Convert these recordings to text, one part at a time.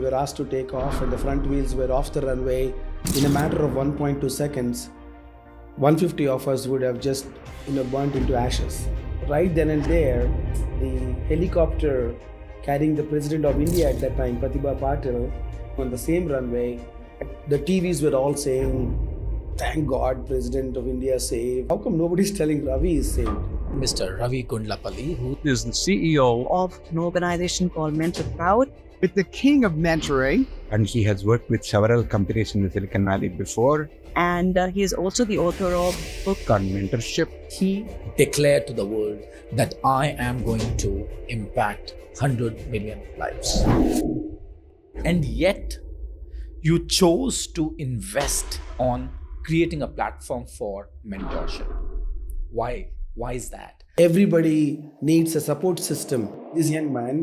were asked to take off and the front wheels were off the runway, in a matter of 1.2 seconds, 150 of us would have just burnt into ashes. Right then and there, the helicopter carrying the President of India at that time, Pratibha Patil, on the same runway, the TVs were all saying, "Thank God, President of India saved." How come nobody's telling Ravi is saved? Mr. Ravi Gundlapalli, who is the CEO of an organization called MentorCloud, with the king of mentoring. And he has worked with several companies in the Silicon Valley before. And he is also the author of a book on mentorship. He declared to the world that I am going to impact 100 million lives. And yet, you chose to invest on creating a platform for mentorship. Why? Why is that? Everybody needs a support system. This young man,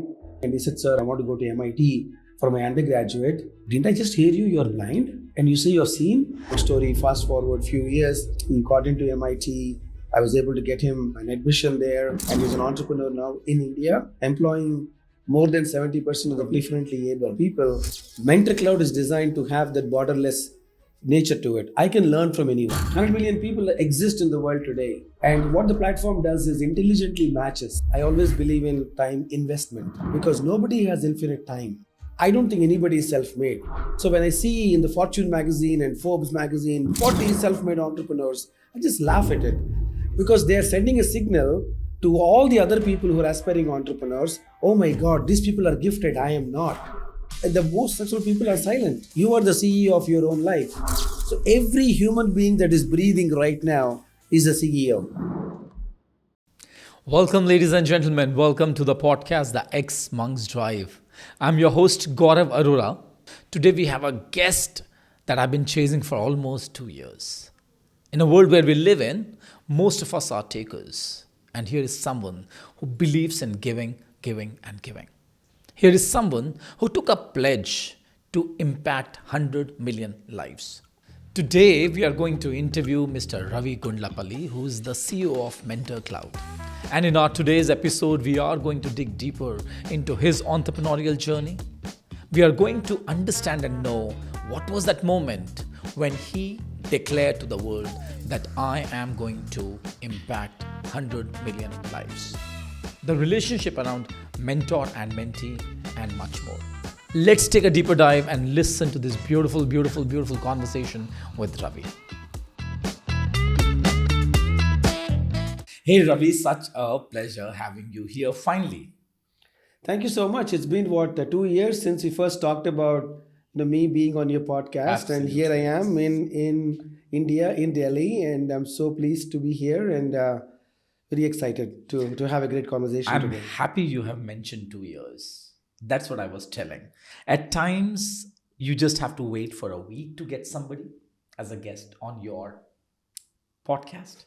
and he said, "Sir, I want to go to MIT for my undergraduate." Didn't I just hear you? You're blind? And you say you're seen? Story, fast forward few years, he got into MIT. I was able to get him an admission there, and he's an entrepreneur now in India, employing more than 70% of the differently able people. MentorCloud is designed to have that borderless nature to it. I can learn from anyone. 100 million people exist in the world today. And what the platform does is intelligently matches. I always believe in time investment because nobody has infinite time. I don't think anybody is self-made. So when I see in the Fortune magazine and Forbes magazine 40 self-made entrepreneurs, I just laugh at it because they are sending a signal to all the other people who are aspiring entrepreneurs. Oh my God, these people are gifted. I am not. And the most successful people are silent. You are the CEO of your own life. So every human being that is breathing right now is a CEO. Welcome, ladies and gentlemen. Welcome to the podcast, the xMonks Drive. I'm your host, Gaurav Arora. Today we have a guest that I've been chasing for almost 2 years. In a world where we live in, most of us are takers. And here is someone who believes in giving, giving, and giving. Here is someone who took a pledge to impact 100 million lives. Today, we are going to interview Mr. Ravi Gundlapalli, who is the CEO of MentorCloud. And in our today's episode, we are going to dig deeper into his entrepreneurial journey. We are going to understand and know what was that moment when he declared to the world that I am going to impact 100 million lives. The relationship around mentor and mentee, and much more. Let's take a deeper dive and listen to this beautiful, beautiful, beautiful conversation with Ravi. Hey Ravi, such a pleasure having you here finally. Thank you so much. It's been 2 years since we first talked about me being on your podcast. Absolutely. And here I am in India, in Delhi, and I'm so pleased to be here and very excited to have a great conversation today. I'm happy you have mentioned 2 years. That's what I was telling. At times, you just have to wait for a week to get somebody as a guest on your podcast.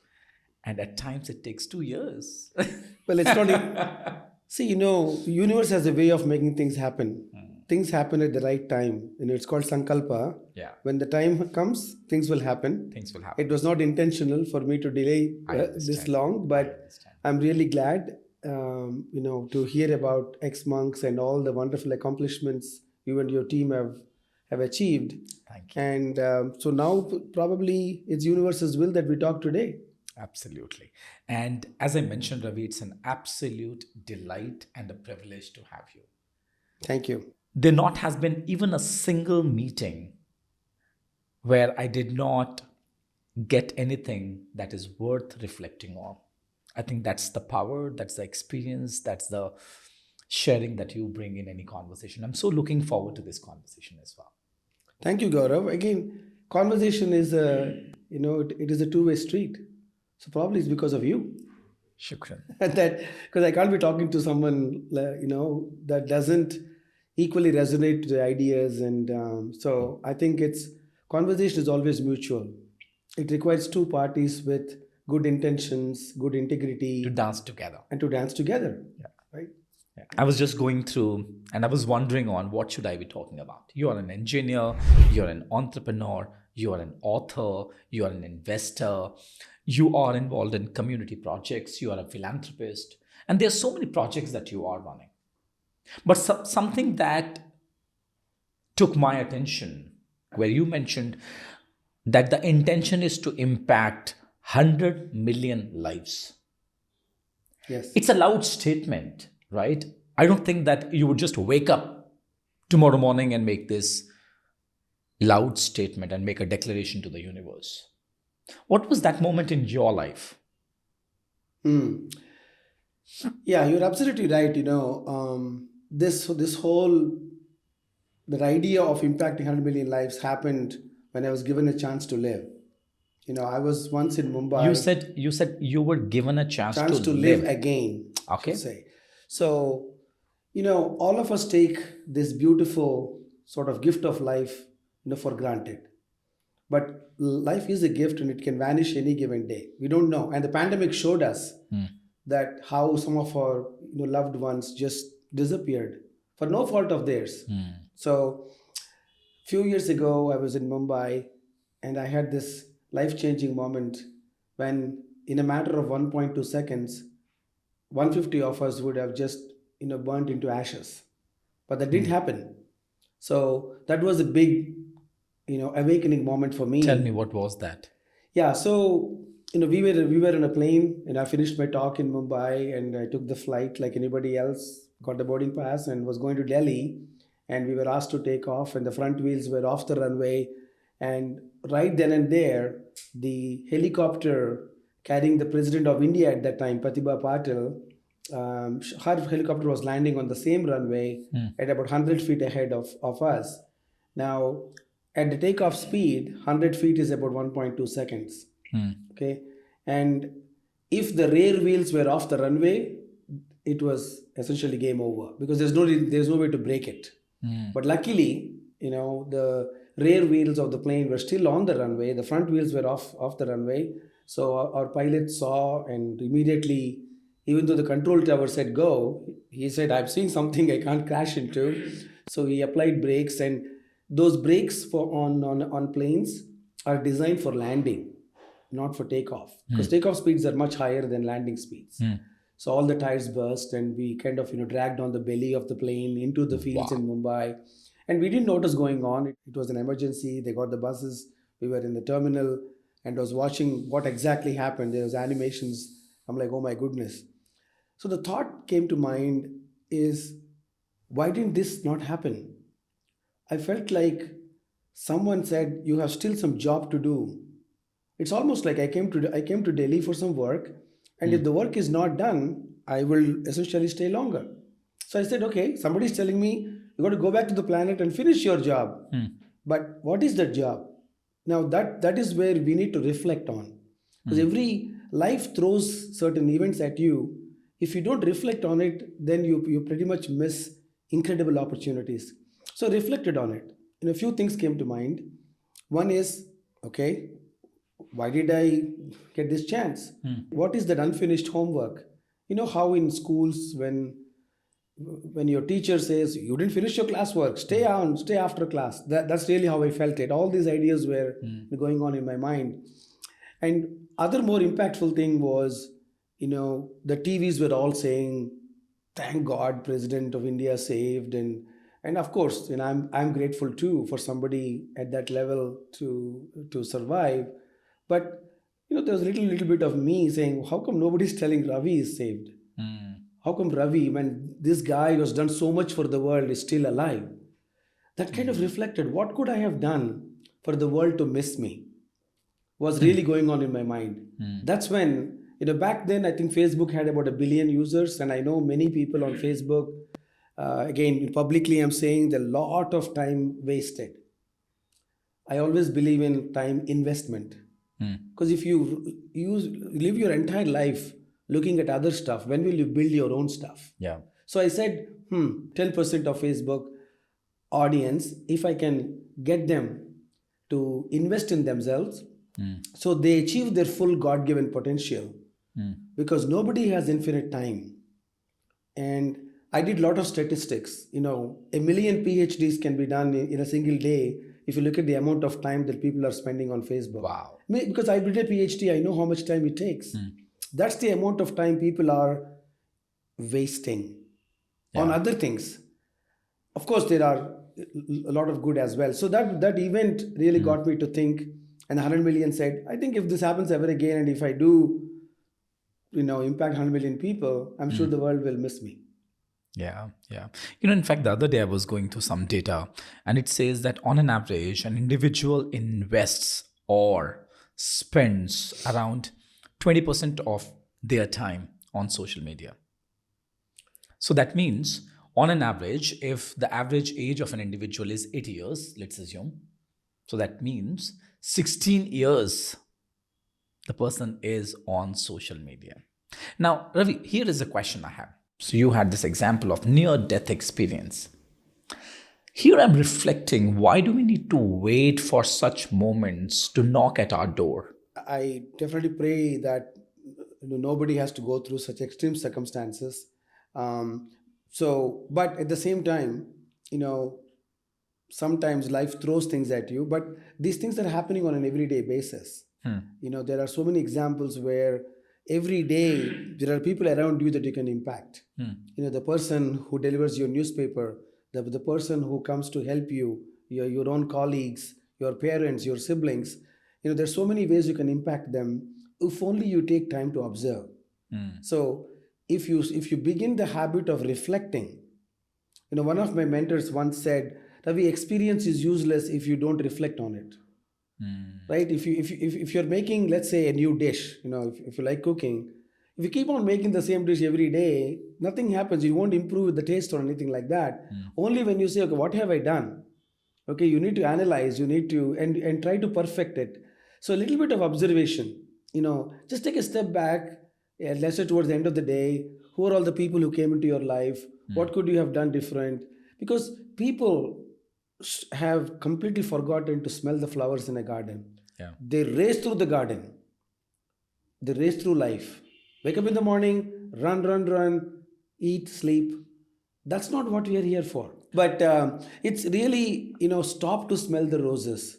And at times, it takes 2 years. Well, it's not... See, universe has a way of making things happen. Things happen at the right time. It's called Sankalpa. Yeah. When the time comes, things will happen. Things will happen. It was not intentional for me to delay this long, but I'm really glad, to hear about xMonks and all the wonderful accomplishments you and your team have achieved. Thank you. And so now probably it's universe's will that we talk today. Absolutely. And as I mentioned, Ravi, it's an absolute delight and a privilege to have you. Thank you. There not has been even a single meeting where I did not get anything that is worth reflecting on. I think that's the power, that's the experience, that's the sharing that you bring in any conversation. I'm so looking forward to this conversation as well. Thank you, Gaurav. Again, conversation is it is a two-way street. So probably it's because of you. Shukran. Because I can't be talking to someone, that doesn't equally resonate to the ideas. And so I think conversation is always mutual. It requires two parties with good intentions, good integrity. To dance together. And to dance together. Yeah. Right? Yeah. I was just going through and I was wondering on what should I be talking about. You are an engineer, you're an entrepreneur, you are an author, you are an investor, you are involved in community projects, you are a philanthropist, and there are so many projects that you are running. But something that took my attention, where you mentioned that the intention is to impact 100 million lives. Yes. It's a loud statement, right? I don't think that you would just wake up tomorrow morning and make this loud statement and make a declaration to the universe. What was that moment in your life? Yeah, you're absolutely right. This whole the idea of impacting 100 million lives happened when I was given a chance to live. I was once in Mumbai. You said you were given a chance to live live. again, Okay. to say. So, all of us take this beautiful sort of gift of life, for granted. But life is a gift and it can vanish any given day. We don't know. And the pandemic showed us that how some of our loved ones just disappeared for no fault of theirs. So, few years ago, I was in Mumbai and I had this life changing moment when, in a matter of 1.2 seconds, 150 of us would have just burnt into ashes. But that didn't happen. So that was a big awakening moment for me. Tell me, what was that? Yeah, so we were in a plane and I finished my talk in Mumbai and I took the flight like anybody else, got the boarding pass and was going to Delhi, and we were asked to take off and the front wheels were off the runway, and right then and there the helicopter carrying the President of India at that time, Pratibha Patil, her helicopter was landing on the same runway at about 100 feet ahead of us. Now, at the takeoff speed, 100 feet is about 1.2 seconds. Okay. And if the rear wheels were off the runway, it was essentially game over because there's no way to break it. But luckily, the rear wheels of the plane were still on the runway. The front wheels were off the runway. So our pilot saw, and immediately, even though the control tower said go, he said, I'm seeing something I can't crash into. So he applied brakes, and those brakes on planes are designed for landing, not for takeoff, because takeoff speeds are much higher than landing speeds. So all the tires burst and we kind of dragged on the belly of the plane into the fields in Mumbai, and we didn't know what was going on. It was an emergency. They got the buses. We were in the terminal and I was watching what exactly happened. There was animations. I'm like, oh my goodness. So the thought came to mind is, why didn't this not happen? I felt like someone said, you have still some job to do. It's almost like I came to Delhi for some work, and if the work is not done, I will essentially stay longer. So I said, okay, somebody's telling me you got to go back to the planet and finish your job. But what is that job? Now that is where we need to reflect on, because every life throws certain events at you. If you don't reflect on it, then you pretty much miss incredible opportunities. So I reflected on it. A few things came to mind. One is, okay, why did I get this chance? What is that unfinished homework? How in schools when your teacher says you didn't finish your classwork, stay after class. That's really how I felt it. All these ideas were going on in my mind. And other more impactful thing was, the TVs were all saying, thank God President of India saved, and of course, I'm grateful too for somebody at that level to survive. But there was a little bit of me saying, how come nobody's telling Ravi is saved? How come Ravi, when this guy who has done so much for the world, is still alive? That kind of reflected, what could I have done for the world to miss me? Was really going on in my mind. That's when, back then, I think Facebook had about 1 billion users, and I know many people on Facebook. Again, publicly, I'm saying a lot of time wasted. I always believe in time investment. Because if you live your entire life looking at other stuff, when will you build your own stuff? Yeah. So I said, 10% of Facebook audience, if I can get them to invest in themselves, so they achieve their full God-given potential, because nobody has infinite time. And I did a lot of statistics. 1 million PhDs can be done in a single day if you look at the amount of time that people are spending on Facebook. Wow. Because I did a PhD, I know how much time it takes. That's the amount of time people are wasting on other things. Of course, there are a lot of good as well. So that event really got me to think. And 100 million said, I think if this happens ever again, and if I do, impact 100 million people, I'm sure the world will miss me. Yeah, yeah. In fact, the other day I was going through some data, and it says that on an average, an individual invests or spends around 20% of their time on social media. So that means, on an average, if the average age of an individual is 80 years, let's assume, so that means 16 years the person is on social media. Now, Ravi, here is a question I have. So you had this example of near-death experience. Here I'm reflecting, why do we need to wait for such moments to knock at our door? I definitely pray that nobody has to go through such extreme circumstances. But at the same time, sometimes life throws things at you, but these things are happening on an everyday basis. There are so many examples where every day there are people around you that you can impact. The person who delivers your newspaper, the person who comes to help you, your own colleagues, your parents, your siblings. There's so many ways you can impact them if only you take time to observe. So if you begin the habit of reflecting, one of my mentors once said, Ravi, experience is useless if you don't reflect on it. Right? If you're making, let's say, a new dish, if you like cooking, if you keep on making the same dish every day, nothing happens. You won't improve the taste or anything like that. Only when you say, okay, what have I done? Okay, you need to analyze, you need to and try to perfect it. So a little bit of observation, just take a step back. Let's say towards the end of the day, who are all the people who came into your life? What could you have done different? Because people have completely forgotten to smell the flowers in a garden. Yeah. They race through the garden. They race through life. Wake up in the morning, run, eat, sleep. That's not what we are here for. But it's really, stop to smell the roses.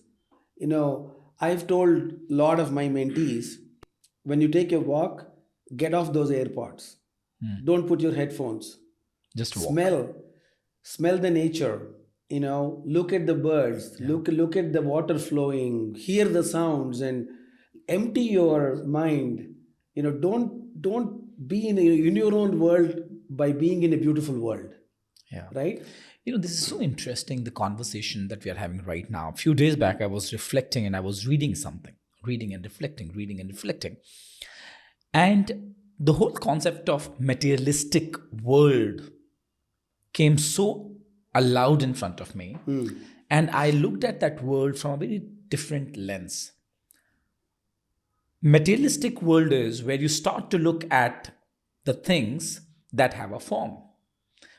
I've told a lot of my mentees, when you take a walk, get off those AirPods. Don't put your headphones. Just walk. Smell the nature. Look at the birds, look at the water flowing, hear the sounds, and empty your mind. Don't be in your own world by being in a beautiful world. Yeah. Right? This is so interesting, the conversation that we are having right now. A few days back, I was reflecting and I was reading something, reading and reflecting. And the whole concept of materialistic world came so aloud in front of me. And I looked at that world from a very different lens. Materialistic world is where you start to look at the things that have a form,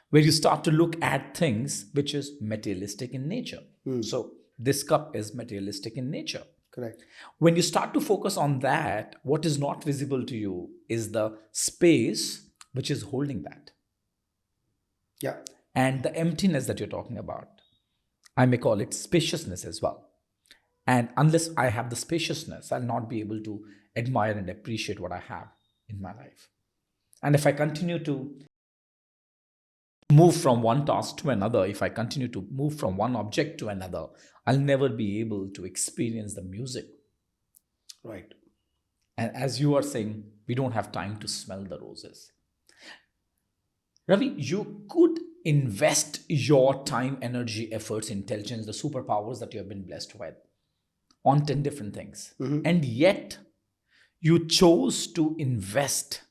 where you start to look at things which is materialistic in nature. So this cup is materialistic in nature. Correct. When you start to focus on that, what is not visible to you is the space which is holding that. Yeah. And the emptiness that you're talking about, I may call it spaciousness as well. And unless I have the spaciousness, I'll not be able to admire and appreciate what I have in my life. And if I continue to move from one task to another, if I continue to move from one object to another, I'll never be able to experience the music. Right. And as you are saying, we don't have time to smell the roses. Ravi, you could invest your time, energy, efforts, intelligence, the superpowers that you have been blessed with on 10 different things. And yet you chose to invest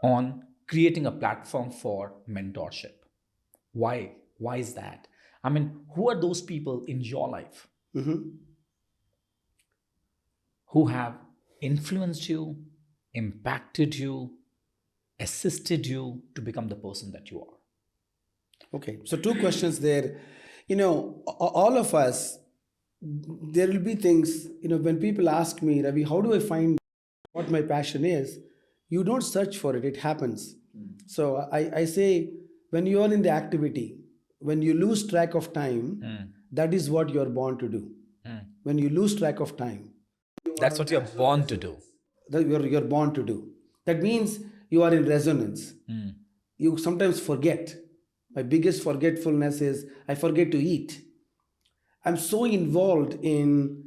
on creating a platform for mentorship. Why? Why is that? I mean, who are those people in your life who have influenced you, impacted you, assisted you to become the person that you are? Okay, so two questions there. All of us, there will be things, when people ask me, Ravi, how do I find what my passion is? You don't search for it, it happens. So I say, when you are in the activity, when you lose track of time, that is what you're born to do. When you lose track of time, that's what you're born to do. You're born to do. That means you are in resonance. You sometimes forget. My biggest forgetfulness is I forget to eat. I'm so involved in,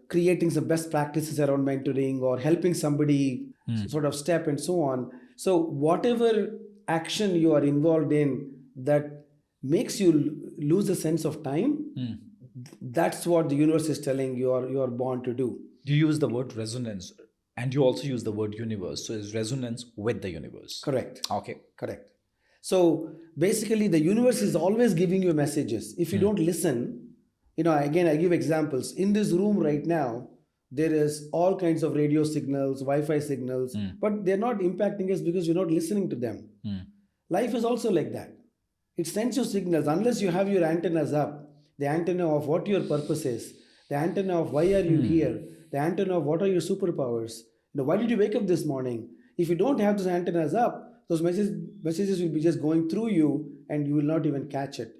creating some best practices around mentoring or helping somebody sort of step and so on. So whatever action you are involved in that makes you lose a sense of time, that's what the universe is telling you are born to do. You use the word resonance and you also use the word universe. So is resonance with the universe. Correct. Okay. Correct. So basically, the universe is always giving you messages. If you don't listen, again, I give examples. In this room right now, there is all kinds of radio signals, Wi-Fi signals, but they're not impacting us because you're not listening to them. Life is also like that. It sends you signals unless you have your antennas up. The antenna of what your purpose is, the antenna of why are you here, the antenna of what are your superpowers. Why did you wake up this morning? If you don't have those antennas up, those messages will be just going through you and you will not even catch it.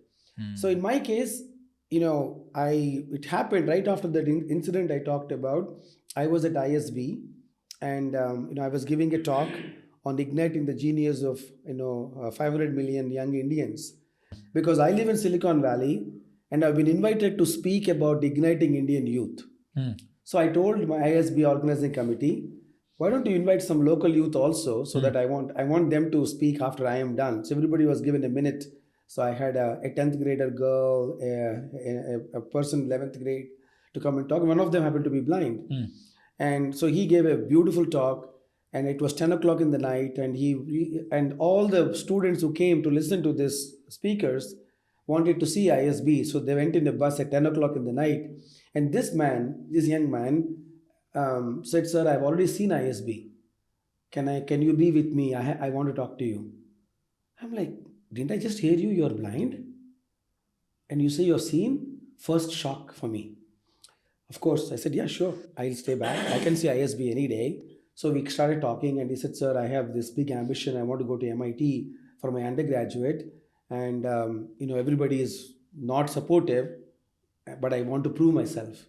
So in my case, it happened right after that incident I talked about. I was at ISB and I was giving a talk on igniting the genius of 500 million young Indians, because I live in Silicon Valley and I've been invited to speak about igniting Indian youth. So I told my ISB organizing committee, why don't you invite some local youth also, so that I want them to speak after I am done. So everybody was given a minute. So I had a 10th grader girl, a person 11th grade to come and talk. One of them happened to be blind. And so he gave a beautiful talk, and it was 10 o'clock in the night, and and all the students who came to listen to this speakers wanted to see ISB. So they went in a bus at 10 o'clock in the night. And this young man, said, "Sir, I've already seen ISB. Can you be with me? I want to talk to you." I'm like, didn't I just hear you? You're blind? And you say you're seen? First shock for me. Of course, I said, yeah, sure. I'll stay back. I can see ISB any day. So we started talking and he said, "Sir, I have this big ambition. I want to go to MIT for my undergraduate. And, everybody is not supportive, but I want to prove myself.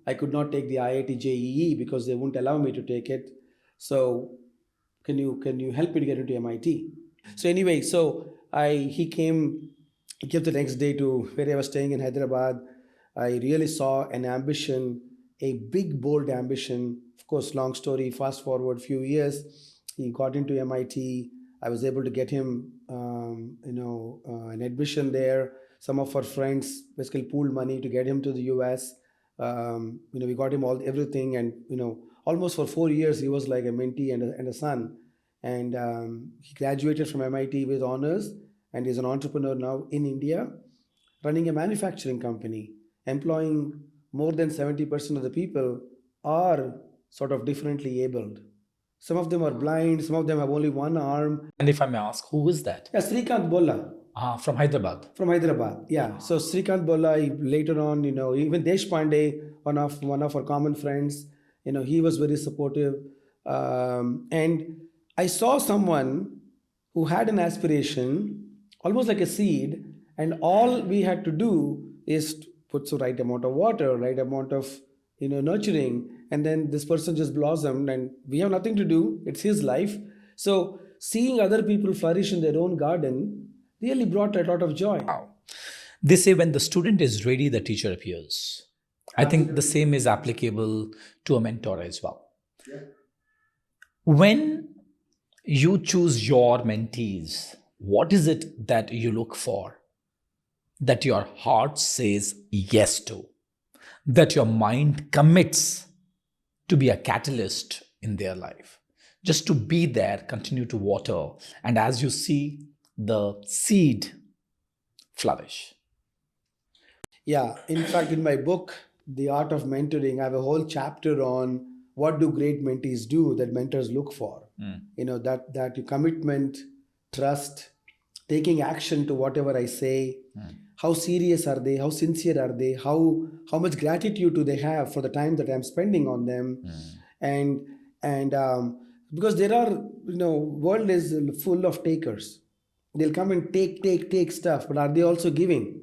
I could not take the IIT JEE because they won't allow me to take it. So can you help me to get into MIT?" So anyway, he came the next day to where I was staying in Hyderabad. I really saw an ambition, a big, bold ambition. Of course, long story, fast forward few years, he got into MIT. I was able to get him, an admission there. Some of our friends basically pooled money to get him to the US. We got him everything, and almost for 4 years he was like a mentee and a son. And he graduated from MIT with honors, and he's an entrepreneur now in India, running a manufacturing company, employing more than 70% of the people are sort of differently abled. Some of them are blind, some of them have only one arm. And if I may ask, who is that? Yeah, Srikanth Bolla. From Hyderabad. From Hyderabad, yeah. So Srikanth Bolla, later on, even Deshpande, one of our common friends, he was very supportive. And I saw someone who had an aspiration, almost like a seed, and all we had to do is put the right amount of water, right amount of nurturing, and then this person just blossomed, and we have nothing to do. It's his life. So seeing other people flourish in their own garden really brought a lot of joy. Wow. They say when the student is ready, the teacher appears. I think the same is applicable to a mentor as well. Yeah. When you choose your mentees, what is it that you look for? That your heart says yes to, that your mind commits to be a catalyst in their life, just to be there, continue to water, and as you see the seed flourish. Yeah, in fact, in my book, The Art of Mentoring, I have a whole chapter on what do great mentees do that mentors look for. That commitment, trust, taking action to whatever I say. How serious are they? How sincere are they? How much gratitude do they have for the time that I'm spending on them? And because there are, world is full of takers. They'll come and take stuff, but are they also giving?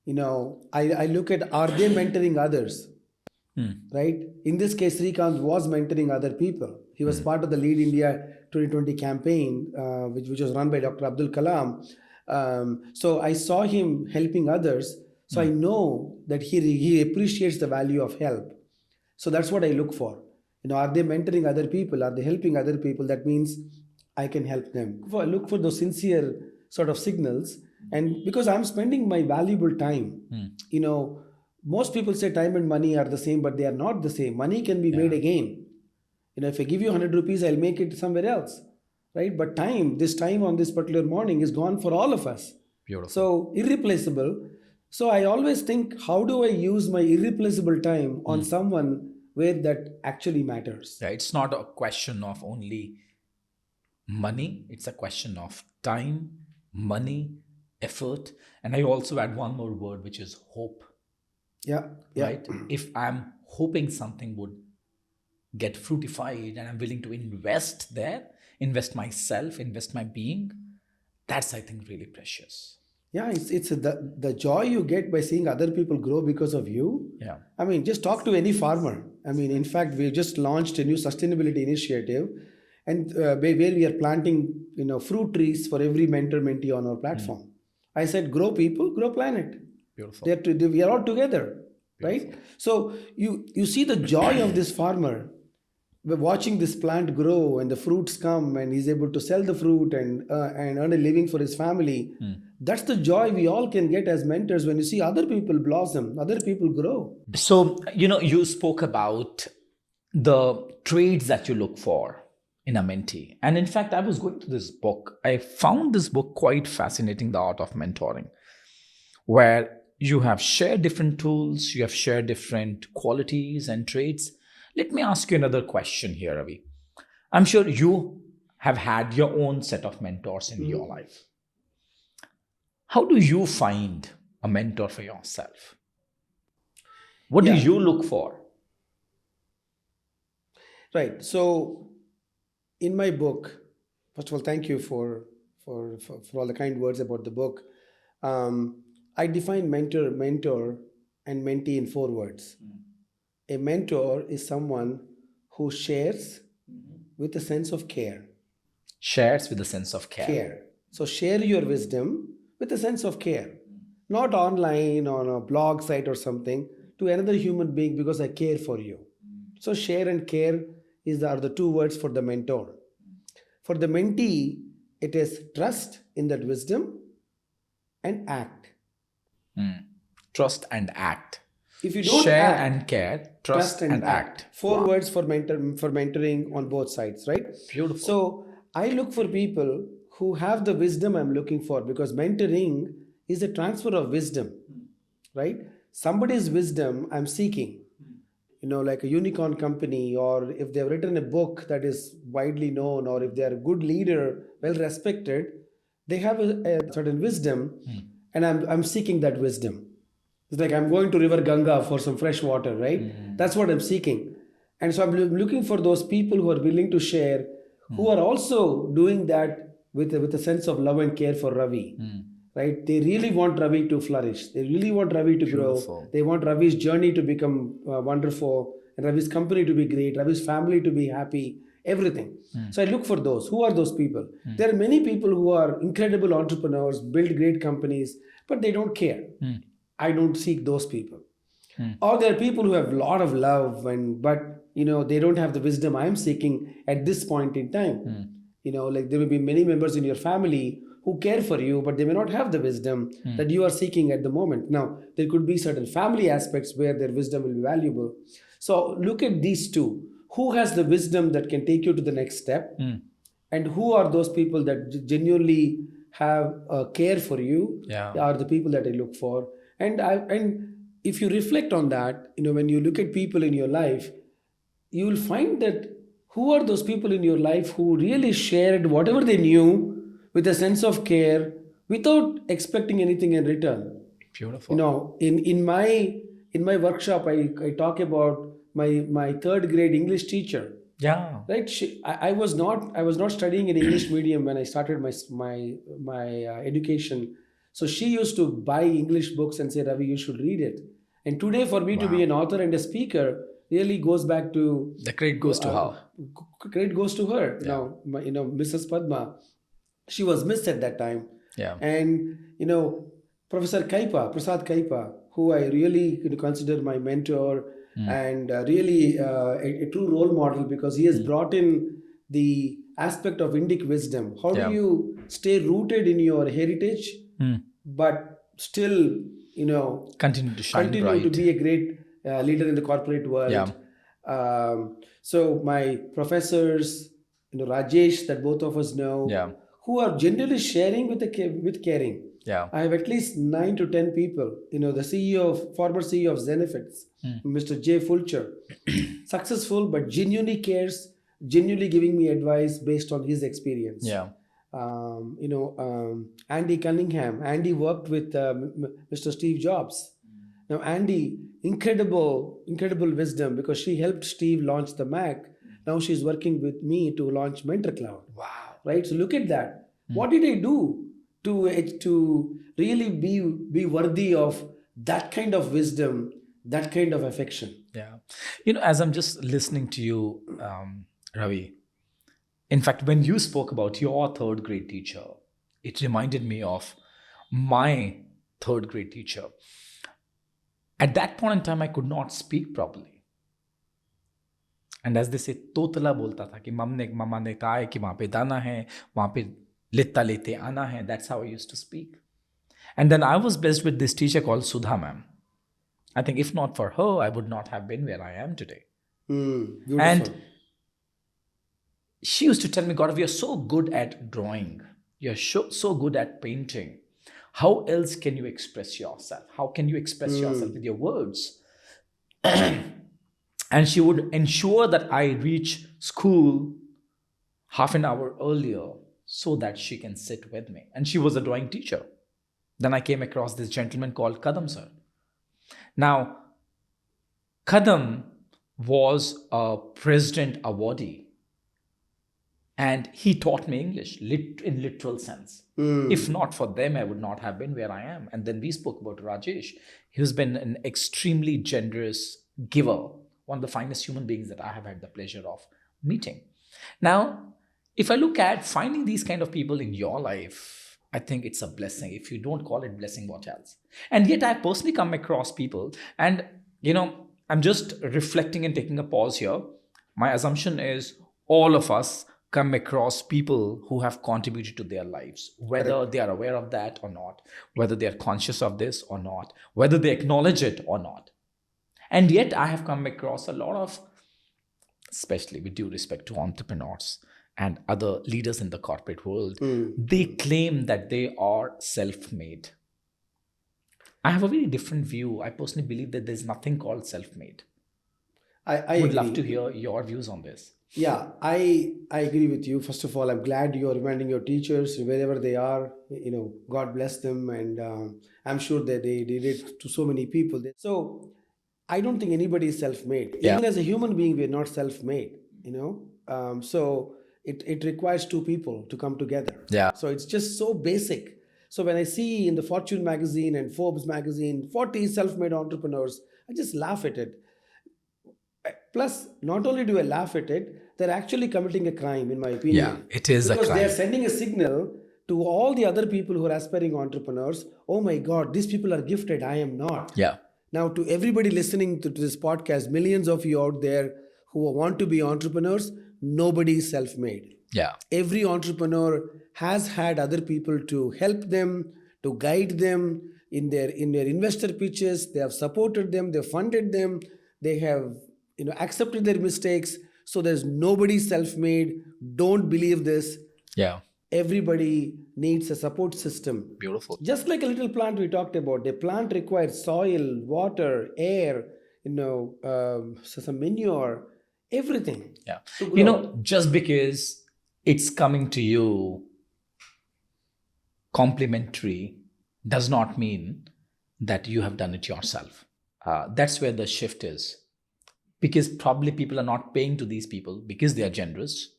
I look at, are they mentoring others? Right? In this case, Srikanth was mentoring other people. He was part of the Lead India 2020 campaign, which was run by Dr. Abdul Kalam. So I saw him helping others. So I know that he appreciates the value of help. So that's what I look for. Are they mentoring other people? Are they helping other people? That means I can help them. I look for those sincere sort of signals. And because I'm spending my valuable time, most people say time and money are the same, but they are not the same. Money can be made again. If I give you 100 rupees, I'll make it somewhere else, right? But this time on this particular morning is gone for all of us. Beautiful. So irreplaceable. So I always think, how do I use my irreplaceable time on someone where that actually matters? Yeah, it's not a question of only money. It's a question of time, money, effort. And I also add one more word, which is hope. Yeah. Right? If I'm hoping something would get fruitified and I'm willing to invest there, invest myself, invest my being, that's, I think, really precious. Yeah, it's the joy you get by seeing other people grow because of you. Yeah. I mean, just talk to any farmer. I mean, in fact, we just launched a new sustainability initiative, and where we are planting, fruit trees for every mentor-mentee on our platform. I said, grow people, grow planet. Beautiful. We are all together, right? So you see the joy of this farmer. We're watching this plant grow and the fruits come and he's able to sell the fruit and earn a living for his family. That's the joy we all can get as mentors when you see other people blossom, other people grow. So, you spoke about the traits that you look for in a mentee. And in fact, I was going through this book. I found this book quite fascinating, The Art of Mentoring, where you have shared different tools, you have shared different qualities and traits. Let me ask you another question here, Ravi. I'm sure you have had your own set of mentors in your life. How do you find a mentor for yourself? What do you look for? Right. So in my book, first of all, thank you for all the kind words about the book. I define mentor, and mentee in 4 words. A mentor is someone who shares with a sense of care. Shares with a sense of care. So share your wisdom with a sense of care. Not online on a blog site or something, to another human being because I care for you. So share and care are the 2 words for the mentor. For the mentee, it is trust in that wisdom and act. Trust and act. If you don't share act, and care, trust and act. 4 words for mentoring on both sides, right? Beautiful. So I look for people who have the wisdom I'm looking for, because mentoring is a transfer of wisdom, right? Somebody's wisdom I'm seeking. Like a unicorn company, or if they've written a book that is widely known, or if they're a good leader, well respected, they have a certain wisdom, and I'm seeking that wisdom. It's like I'm going to River Ganga for some fresh water, right? That's what I'm seeking. And so I'm looking for those people who are willing to share, who are also doing that with a sense of love and care for Ravi. Right? They really want Ravi to flourish. They really want Ravi to grow. They want Ravi's journey to become wonderful, and Ravi's company to be great, Ravi's family to be happy, everything. So I look for those. Who are those people? There are many people who are incredible entrepreneurs, build great companies, but they don't care. I don't seek those people. Or there are people who have a lot of love, but they don't have the wisdom I'm seeking at this point in time. Like there will be many members in your family who care for you, but they may not have the wisdom that you are seeking at the moment. Now, there could be certain family aspects where their wisdom will be valuable. So look at these 2. Who has the wisdom that can take you to the next step? And who are those people that genuinely have care for you? Are the people that I look for. And if you reflect on that, when you look at people in your life, you will find that who are those people in your life who really shared whatever they knew with a sense of care, without expecting anything in return. Beautiful. In my workshop, I talk about my 3rd grade English teacher. Yeah. Right. I was not studying in English medium when I started my education. So she used to buy English books and say, Ravi, you should read it. And today, for me to be an author and a speaker really goes back to the credit goes to her. credit goes to her. Mrs. Padma, she was missed at that time. Yeah. And Professor Prasad Kaipa, who I really consider my mentor and really a true role model, because he has brought in the aspect of Indic wisdom. How do you stay rooted in your heritage, but still, Continue to shine continue bright. to be a great leader in the corporate world. Yeah. So my professors, Rajesh, that both of us know, who are generally sharing with caring. Yeah. I have at least 9 to 10 people. The former CEO of Zenefits, Mr. Jay Fulcher, successful but genuinely cares, genuinely giving me advice based on his experience. Yeah. Andy Cunningham. Andy worked with Mr. Steve Jobs. Now, Andy, incredible wisdom, because she helped Steve launch the Mac. Now she's working with me to launch MentorCloud. Wow. Right? So look at that. What did I do to really be worthy of that kind of wisdom, that kind of affection? Yeah. As I'm just listening to you, Ravi, in fact, when you spoke about your third grade teacher, it reminded me of my third grade teacher. At that point in time, I could not speak properly. And as they say, तोतला बोलता था कि मम्मा ने कहा है कि वहाँ पे दाना है, वहाँ पे लेता लेते आना है. That's how I used to speak. And then I was blessed with this teacher called Sudha ma'am. I think if not for her, I would not have been where I am today. Beautiful. And she used to tell me, Gaurav, you're so good at drawing. You're so good at painting. How else can you express yourself? How can you express yourself with your words? And she would ensure that I reach school half an hour earlier so that she can sit with me. And she was a drawing teacher. Then I came across this gentleman called Kadam sir. Now, Kadam was a president awardee. And he taught me English in literal sense. If not for them, I would not have been where I am. And then we spoke about Rajesh. He's been an extremely generous giver, one of the finest human beings that I have had the pleasure of meeting. Now, if I look at finding these kind of people in your life, I think it's a blessing. If you don't call it blessing, what else? And yet I personally come across people, and I'm just reflecting and taking a pause here. My assumption is all of us come across people who have contributed to their lives, whether they are aware of that or not, whether they are conscious of this or not, whether they acknowledge it or not. And yet I have come across a lot of, especially with due respect to entrepreneurs and other leaders in the corporate world, they claim that they are self-made. I have a very different view. I personally believe that there's nothing called self-made. I would love to hear your views on this. Yeah, I agree with you. First of all, I'm glad you're reminding your teachers wherever they are, God bless them. And I'm sure that they did it to so many people. So I don't think anybody is self-made. Yeah. Even as a human being, we're not self-made, So it requires two people to come together. Yeah. So it's just so basic. So when I see in the Fortune magazine and Forbes magazine, 40 self-made entrepreneurs, I just laugh at it. Plus, not only do I laugh at it, they're actually committing a crime, in my opinion. Yeah, it is a crime. Because they're sending a signal to all the other people who are aspiring entrepreneurs. Oh my God, these people are gifted. I am not. Yeah. Now, to everybody listening to this podcast, millions of you out there who want to be entrepreneurs, nobody is self-made. Yeah. Every entrepreneur has had other people to help them, to guide them in their investor pitches. They have supported them. They funded them. They have accepted their mistakes. So there's nobody self-made. Don't believe this. Yeah. Everybody needs a support system. Beautiful. Just like a little plant we talked about. The plant requires soil, water, air, some manure, everything. Yeah. Just because it's coming to you complimentary does not mean that you have done it yourself. That's where the shift is. Because probably people are not paying to these people because they are generous.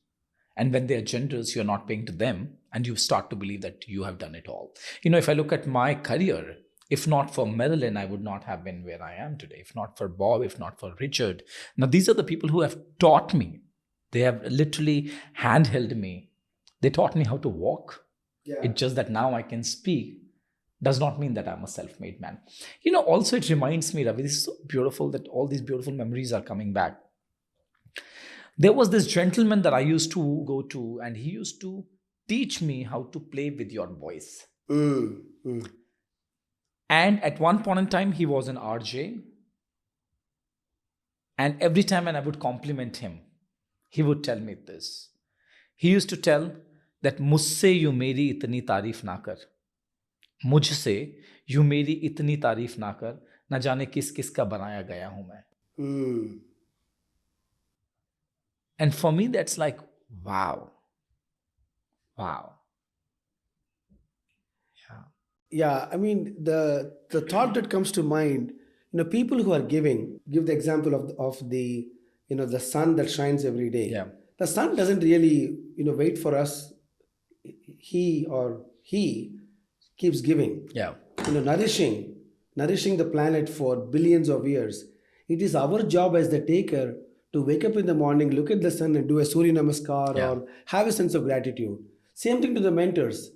And when they are generous, you're not paying to them. And you start to believe that you have done it all. If I look at my career, if not for Madeline, I would not have been where I am today. If not for Bob, if not for Richard. Now, these are the people who have taught me They have literally handheld me. They taught me how to walk. It's just that now I can speak does not mean that I'm a self-made man. Also it reminds me, Ravi, this is so beautiful that all these beautiful memories are coming back. There was this gentleman that I used to go to, and he used to teach me how to play with your voice. And at one point in time, he was an RJ. And every time when I would compliment him, he would tell me this. He used to tell that मुझसे you मेरी इतनी तारीफ ना कर, मुझसे you मेरी इतनी तारीफ ना कर, ना जाने किस किस का बनाया गया हूं मैं. And for me, that's like, wow. Yeah, I mean, the thought that comes to mind, people who are give the example of the, the sun that shines every day. Yeah. The sun doesn't really, wait for us. He keeps giving. Yeah. Nourishing the planet for billions of years. It is our job as the taker to wake up in the morning, look at the sun and do a Surya Namaskar or have a sense of gratitude. Same thing to the mentors.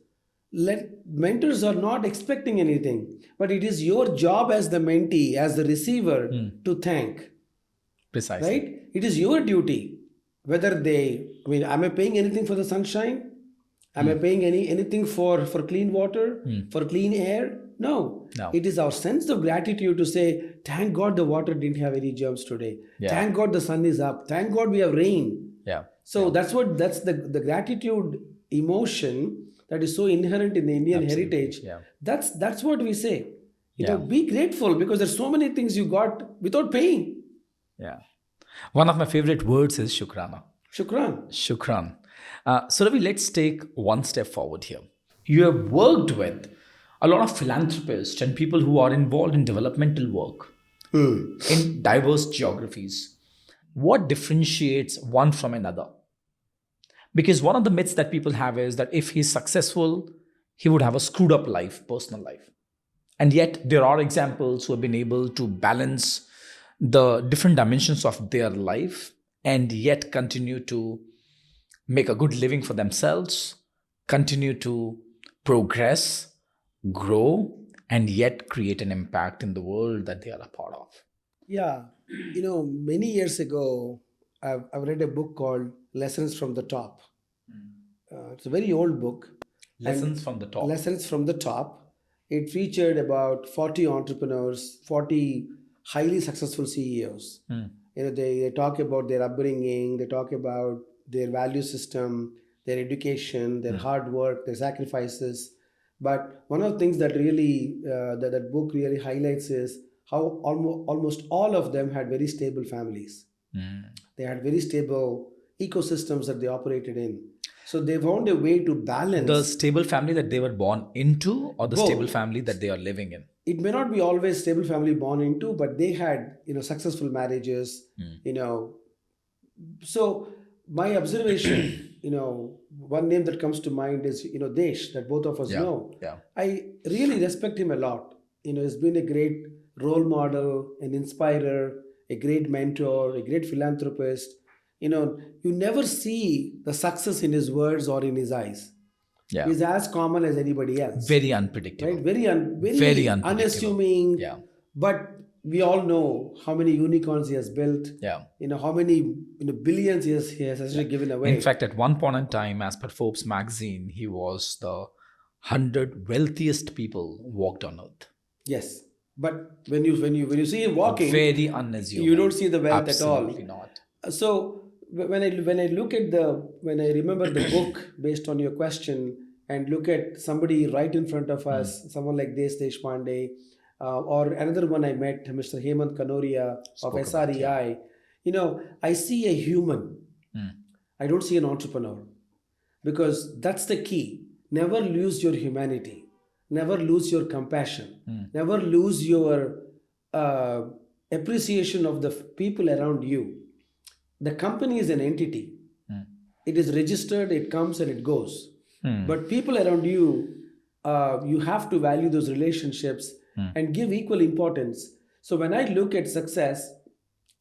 Mentors are not expecting anything, but it is your job as the mentee, as the receiver, to thank. Precisely. Right? It is your duty. Whether am I paying anything for the sunshine? Am I paying anything for clean water, for clean air? No. It is our sense of gratitude to say, thank God the water didn't have any germs today. Yeah. Thank God the sun is up. Thank God we have rain. Yeah. So that's the gratitude emotion that is so inherent in the Indian heritage. Yeah. That's what we say. Be grateful because there's so many things you got without paying. Yeah. One of my favorite words is shukrana. Shukran. So Ravi, let's take one step forward here. You have worked with a lot of philanthropists and people who are involved in developmental work in diverse geographies. What differentiates one from another? Because one of the myths that people have is that if he's successful, he would have a screwed up life, personal life. And yet there are examples who have been able to balance the different dimensions of their life and yet continue to make a good living for themselves, continue to progress, grow, and yet create an impact in the world that they are a part of. Yeah. Many years ago, I've read a book called Lessons from the Top. It's a very old book. Lessons from the Top. It featured about 40 entrepreneurs, 40 highly successful CEOs. They talk about their upbringing, they talk about their value system, their education, their hard work, their sacrifices. But one of the things that really that book really highlights is how almost all of them had very stable families. They had very stable ecosystems that they operated in. So they found a way to balance the stable family that they were born into, or the Both. stable family that they are living in. It may not be always stable family born into, but they had successful marriages. So my observation, one name that comes to mind is Desh, that both of us know. Yeah. I really respect him a lot. He's been a great role model, an inspirer, a great mentor, a great philanthropist. You never see the success in his words or in his eyes. Yeah. He's as common as anybody else. Very unpredictable. Right? Very unpredictable. unassuming. Yeah. But we all know how many unicorns he has built. Yeah. How many billions he has actually given away. In fact, at one point in time, as per Forbes magazine, he was the 100 wealthiest people walked on earth. Yes. But when you see him walking, Very unassuming. you don't see the wealth Absolutely at all. not. So when I remember the book based on your question and look at somebody right in front of us, someone like Desh Deshpande, or another one I met, Mr. Hemant Kanoria of SREI, I see a human. I don't see an entrepreneur, because that's the key. Never lose your humanity. Never lose your compassion. Never lose your appreciation of the people around you. The company is an entity. It is registered, it comes and it goes. But people around you, you have to value those relationships and give equal importance. So when I look at success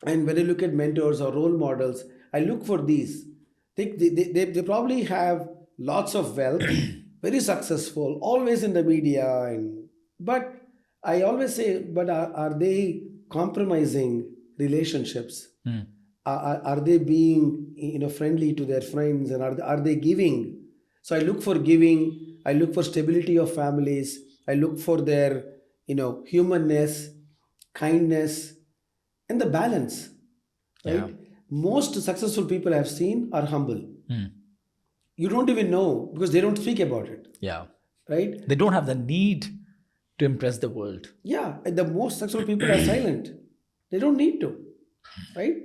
and when I look at mentors or role models, I look for these. They probably have lots of wealth, very successful, always in the media, but I always say, but are they compromising relationships? Are they being friendly to their friends, and are they giving? So I look for giving. I look for stability of families. I look for their humanness, kindness, and the balance. Right? Yeah. Most successful people I've seen are humble. You don't even know because they don't speak about it. Yeah. Right? They don't have the need to impress the world. Yeah, and the most successful people are silent. They don't need to, right?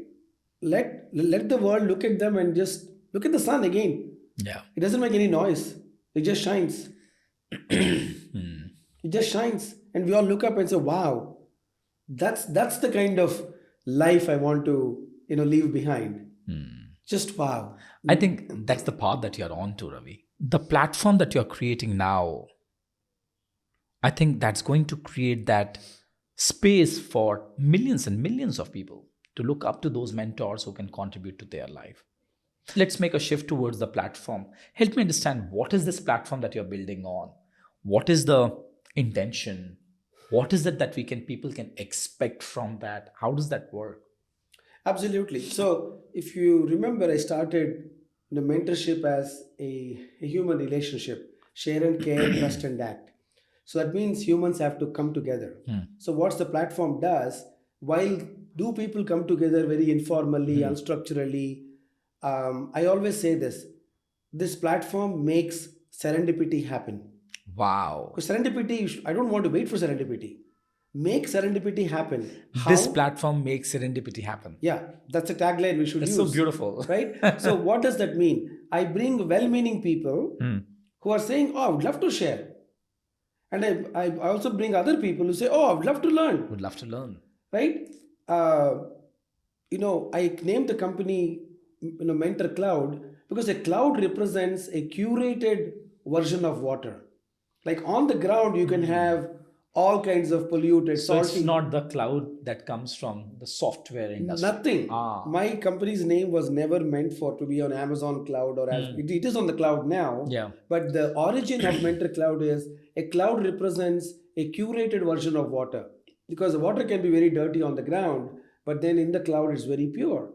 Let the world look at them and just look at the sun again. Yeah. It doesn't make any noise. It just shines. It just shines, and we all look up and say, "Wow, that's the kind of life I want to leave behind." Just wow. I think that's the path that you're on to, Ravi. The platform that you're creating now, I think that's going to create that space for millions and millions of people to look up to those mentors who can contribute to their life. Let's make a shift towards the platform. Help me understand, what is this platform that you're building on? What is the intention? What is it that people can expect from that? How does that work? Absolutely. So, if you remember, I started the mentorship as a human relationship, share and care, trust and act. So that means humans have to come together. So, what the platform does, while do people come together very informally, unstructurally, I always say this platform makes serendipity happen. Wow. Because serendipity, I don't want to wait for serendipity. Make serendipity happen. This How? platform makes serendipity happen. Yeah, that's a tagline we should That's use. so beautiful. Right? So, what does that mean? I bring well meaning people who are saying, "Oh, I would love to share." And I also bring other people who say, "Oh, I would love to learn." Would love to learn. Right? I named the company, MentorCloud, because a cloud represents a curated version of water. Like on the ground, you can have all kinds of polluted, So salty. it's not the cloud that comes from the software industry. Nothing. Ah. My company's name was never meant for to be on Amazon cloud or as it is on the cloud now. Yeah. But the origin of Mentor Cloud is a cloud represents a curated version of water, because the water can be very dirty on the ground, but then in the cloud it's very pure.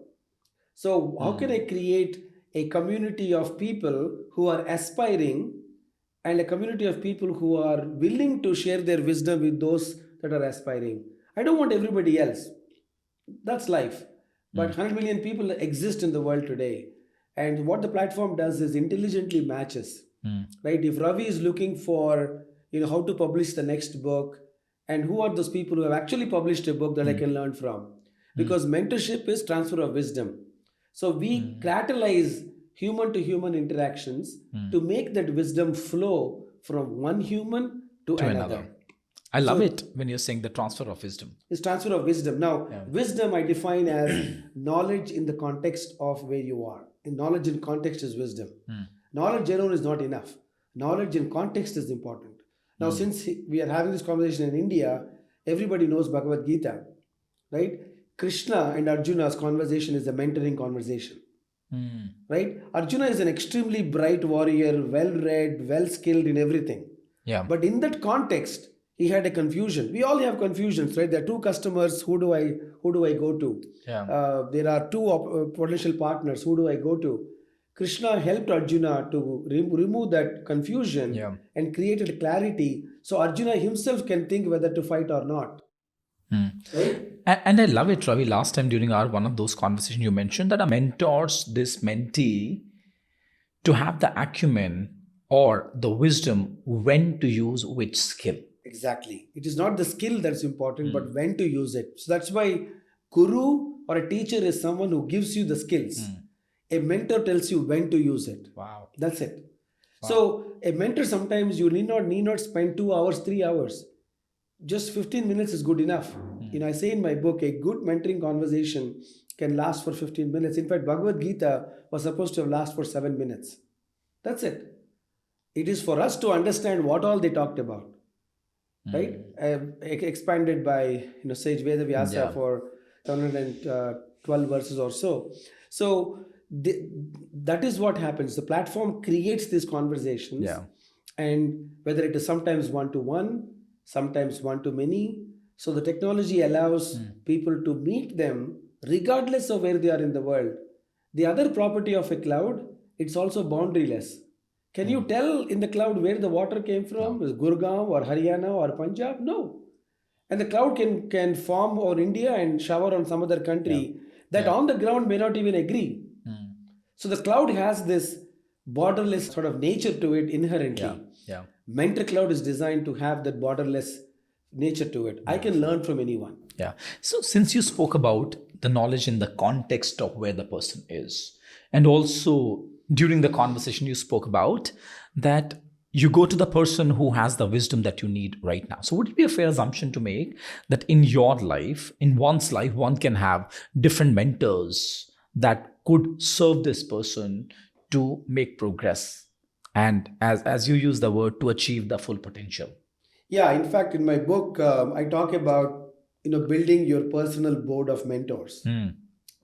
So how can I create a community of people who are aspiring, and a community of people who are willing to share their wisdom with those that are aspiring? I don't want everybody else. That's life. But 100 million people exist in the world today. And what the platform does is intelligently matches. Right? If Ravi is looking for how to publish the next book, and who are those people who have actually published a book that I can learn from? Because mentorship is transfer of wisdom. So we catalyze human to human interactions to make that wisdom flow from one human to another. I love it when you're saying the transfer of wisdom. It's transfer of wisdom. Now, wisdom I define as knowledge in the context of where you are. And knowledge in context is wisdom. Knowledge alone is not enough. Knowledge in context is important. Now, since we are having this conversation in India, everybody knows Bhagavad Gita, right? Krishna and Arjuna's conversation is a mentoring conversation. Right? Arjuna is an extremely bright warrior, well-read, well-skilled in everything. Yeah. But in that context, he had a confusion. We all have confusions, right? There are two customers. Who do I go to? Yeah. There are two potential partners. Who do I go to? Krishna helped Arjuna to remove that confusion and created clarity, so Arjuna himself can think whether to fight or not. Right? And I love it, Ravi. Last time during one of those conversations, you mentioned that a mentors this mentee to have the acumen or the wisdom when to use which skill. Exactly. It is not the skill that's important, but when to use it. So that's why guru or a teacher is someone who gives you the skills. A mentor tells you when to use it. Wow. That's it. Wow. So a mentor, sometimes you need not spend 2 hours, 3 hours. Just 15 minutes is good enough. I say in my book, a good mentoring conversation can last for 15 minutes. In fact, Bhagavad Gita was supposed to have last for 7 minutes. That's it. It is for us to understand what all they talked about. Right? Expanded by Sage Veda Vyasa for 712 verses or so. So that is what happens. The platform creates these conversations. Yeah. And whether it is sometimes one-to-one, sometimes one-to-many. So the technology allows people to meet them regardless of where they are in the world. The other property of a cloud, it's also boundaryless. Can you tell in the cloud where the water came from? Is Gurgaon or Haryana or Punjab? No. And the cloud can form over India and shower on some other country that on the ground may not even agree. So the cloud has this borderless sort of nature to it inherently. Yeah. MentorCloud is designed to have that borderless nature to it. I can learn from anyone. Yeah. So since you spoke about the knowledge in the context of where the person is, and also during the conversation you spoke about that you go to the person who has the wisdom that you need right now. So would it be a fair assumption to make that in your life, in one's life, one can have different mentors that could serve this person to make progress and, as you use the word, to achieve the full potential? Yeah, in fact, in my book, I talk about building your personal board of mentors,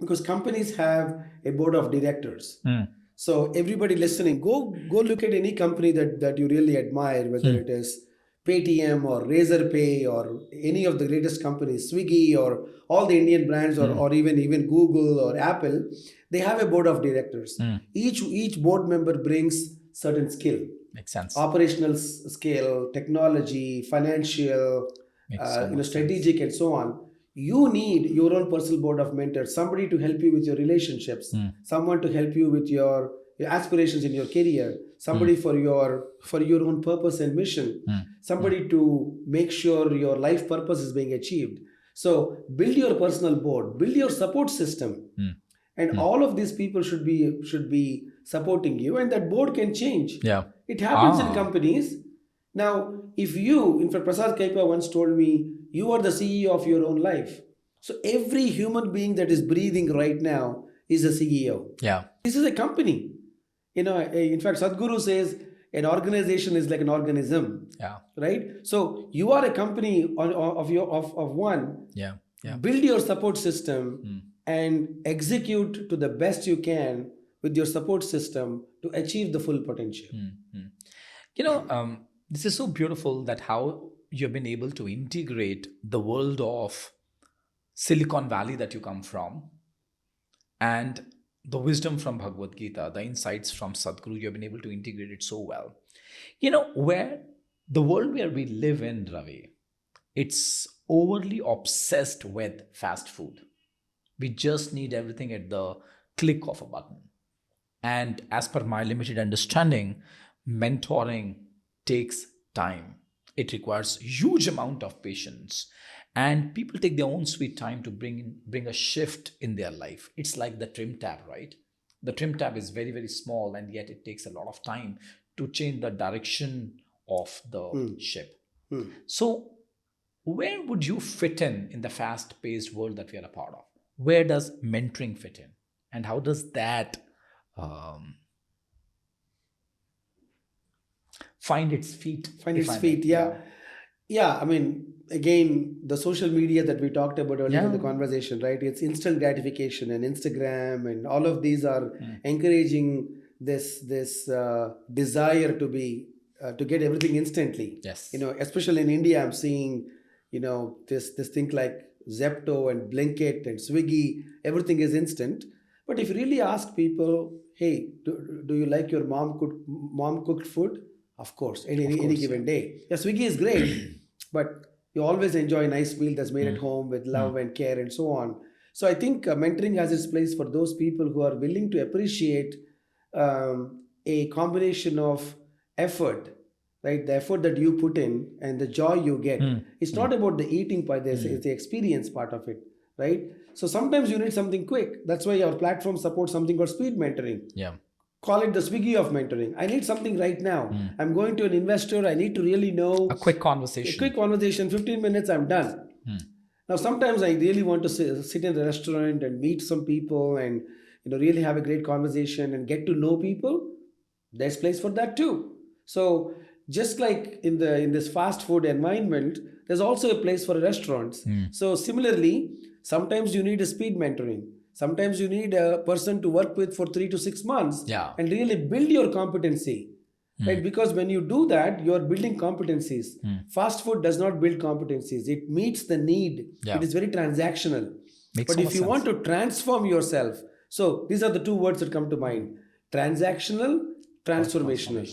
because companies have a board of directors. So everybody listening, go look at any company that you really admire, whether it is Paytm or Razorpay or any of the greatest companies, Swiggy or all the Indian brands or even Google or Apple. They have a board of directors. Each board member brings certain skill. Makes sense. Operational skill, technology, financial, strategic, and so on. You need your own personal board of mentors, somebody to help you with your relationships, someone to help you with your aspirations in your career, somebody for your own purpose and mission, somebody to make sure your life purpose is being achieved. So build your personal board, build your support system, and all of these people should be supporting you, and that board can change. Yeah. It happens in companies. Now, if you, in fact, Prasad Kaipa once told me, you are the CEO of your own life. So every human being that is breathing right now is a CEO. Yeah. This is a company. In fact, Sadhguru says an organization is like an organism. Yeah. Right? So you are a company of one. Yeah. Yeah. Build your support system and execute to the best you can with your support system to achieve the full potential. This is so beautiful that how you've been able to integrate the world of Silicon Valley that you come from and the wisdom from Bhagavad Gita, the insights from Sadhguru, you've been able to integrate it so well. Where the world where we live in, Ravi, it's overly obsessed with fast food. We just need everything at the click of a button. And as per my limited understanding, mentoring takes time. It requires huge amount of patience. And people take their own sweet time to bring a shift in their life. It's like the trim tab, right? The trim tab is very, very small, and yet it takes a lot of time to change the direction of the ship. So where would you fit in the fast-paced world that we are a part of? Where does mentoring fit in? And how does that find its feet? Yeah. I mean, again, the social media that we talked about earlier in the conversation, right? It's instant gratification, and Instagram and all of these are encouraging this desire to get everything instantly. Yes. Especially in India, I'm seeing, this thing like Zepto and Blinkit and Swiggy, everything is instant. But if you really ask people, hey, do you like your mom cooked food? Of course, any given day. Yeah, Swiggy is great, but you always enjoy a nice meal that's made at home with love and care and so on. So I think mentoring has its place for those people who are willing to appreciate a combination of effort, right? The effort that you put in and the joy you get. It's not about the eating part, it's the experience part of it, right? So sometimes you need something quick. That's why our platform supports something called speed mentoring. Yeah. Call it the Swiggy of mentoring. I need something right now. I'm going to an investor. I need to really know. A quick conversation. 15 minutes, I'm done. Now, sometimes I really want to sit in a restaurant and meet some people and really have a great conversation and get to know people. There's place for that too. So just like in this fast food environment, there's also a place for restaurants. So similarly, sometimes you need a speed mentoring. Sometimes you need a person to work with for 3 to 6 months Yeah. and really build your competency. Right? Because when you do that, you're building competencies. Fast food does not build competencies. It meets the need. Yeah. It is very transactional. Makes But so if much you sense. want to transform yourself, so these are the two words that come to mind: transactional, transformational.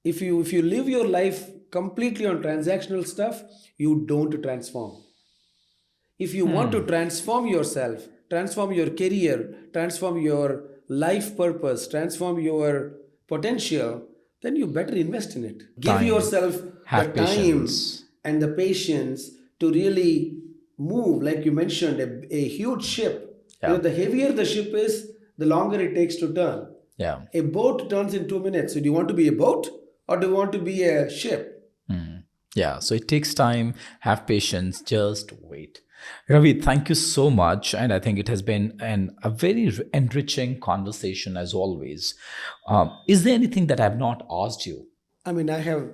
If you live your life completely on transactional stuff, you don't transform. If you want to transform yourself, transform your career, transform your life purpose, transform your potential, then you better invest in it. Give Time. yourself Have the time patience. and the patience to really move, like you mentioned, a huge ship. Yeah. The heavier the ship is, the longer it takes to turn. Yeah. A boat turns in 2 minutes. So do you want to be a boat or do you want to be a ship? Yeah, so it takes time, have patience, just wait. Ravi, thank you so much. And I think it has been a very enriching conversation as always. Is there anything that I've not asked you? I mean, I have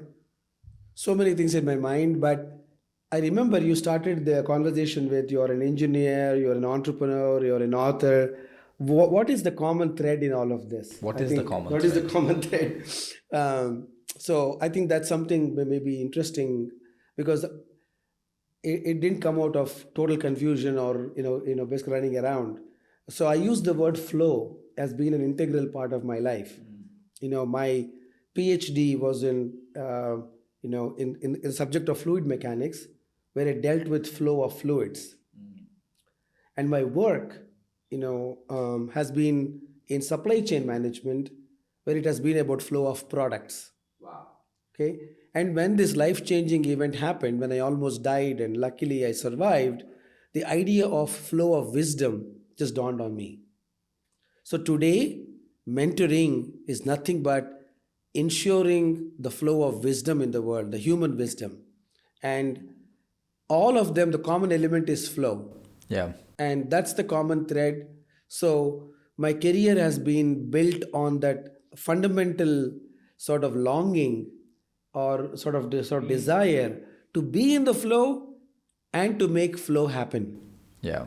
so many things in my mind, but I remember you started the conversation with you're an engineer, you're an entrepreneur, you're an author. What is the common thread in all of this? What I is the think, common What is the thread? common thread? So I think that's something may be interesting because it didn't come out of total confusion or basically running around. So I use the word flow as being an integral part of my life. My PhD was in the subject of fluid mechanics, where I dealt with flow of fluids, and my work has been in supply chain management, where it has been about flow of products. Okay. And when this life changing event happened, when I almost died and luckily I survived, the idea of flow of wisdom just dawned on me. So today, mentoring is nothing but ensuring the flow of wisdom in the world, the human wisdom. And all of them, the common element is flow. Yeah. And that's the common thread. So my career has been built on that fundamental sort of longing or sort of desire to be in the flow and to make flow happen. Yeah.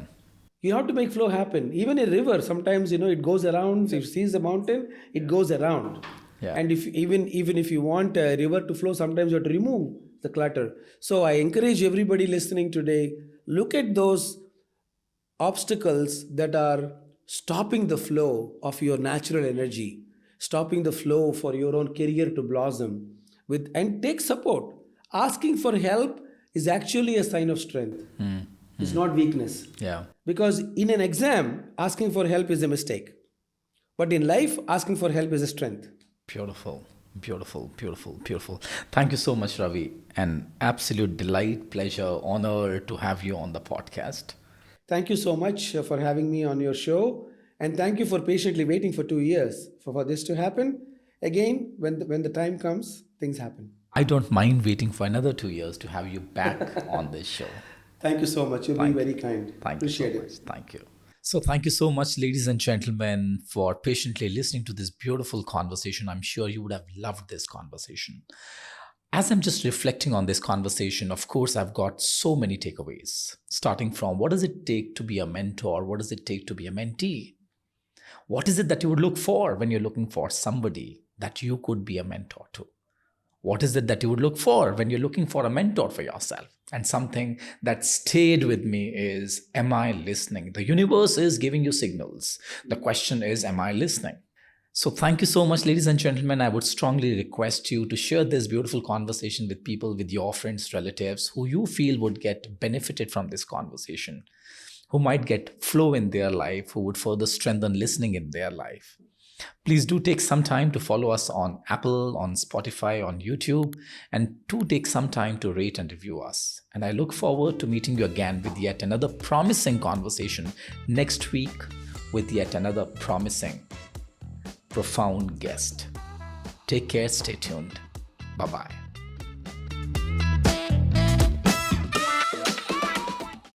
You have to make flow happen. Even a river, sometimes it goes around. If it sees a mountain, it goes around. Yeah. And if even if you want a river to flow, sometimes you have to remove the clutter. So I encourage everybody listening today, look at those obstacles that are stopping the flow of your natural energy, stopping the flow for your own career to blossom and take support. Asking for help is actually a sign of strength. It's not weakness. Yeah. Because in an exam, asking for help is a mistake. But in life, asking for help is a strength. Beautiful, beautiful, beautiful, beautiful. Thank you so much, Ravi. An absolute delight, pleasure, honor to have you on the podcast. Thank you so much for having me on your show. And thank you for patiently waiting for 2 years for this to happen. Again, when the time comes, things happen. I don't mind waiting for another 2 years to have you back on this show. Thank you so much. You're being very kind. Thank Appreciate you so it. much. Thank you. So thank you so much, ladies and gentlemen, for patiently listening to this beautiful conversation. I'm sure you would have loved this conversation. As I'm just reflecting on this conversation, of course, I've got so many takeaways, starting from what does it take to be a mentor? What does it take to be a mentee? What is it that you would look for when you're looking for somebody that you could be a mentor to? What is it that you would look for when you're looking for a mentor for yourself? And something that stayed with me is, am I listening? The universe is giving you signals. The question is, am I listening? So thank you so much, ladies and gentlemen. I would strongly request you to share this beautiful conversation with people, with your friends, relatives, who you feel would get benefited from this conversation, who might get flow in their life, who would further strengthen listening in their life. Please do take some time to follow us on Apple, on Spotify, on YouTube, and do take some time to rate and review us. And I look forward to meeting you again with yet another promising conversation next week with yet another promising, profound guest. Take care, stay tuned. Bye-bye.